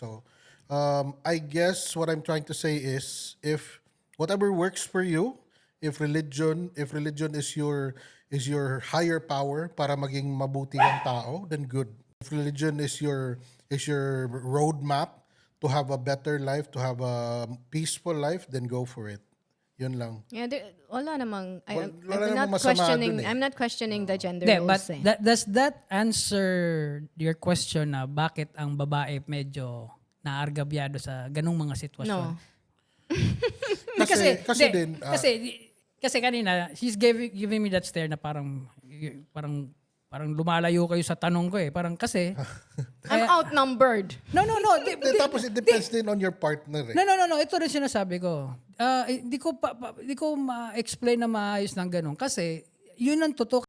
So, I guess what I'm trying to say is, if whatever works for you, if religion is your higher power para maging mabuti ang tao, then good. If religion is your roadmap to have a better life, to have a peaceful life, then go for it. Yun lang. Yeah, wala namang, Wala I'm namang not masama questioning, dun eh. I'm not questioning the gender Hindi, but roles eh. does that answer your question na bakit ang babae medyo naargabyado sa ganung mga sitwasyon? No. Kasi hindi, din, kasi kanina she's giving me that stare na parang lumalayo kayo sa tanong ko eh. Parang kasi I'm outnumbered. no. tapos it depends din on your partner eh. No. Ito rin sinasabi ko. Hindi ko ma-explain na maayos ng ganun kasi yun ang totoo.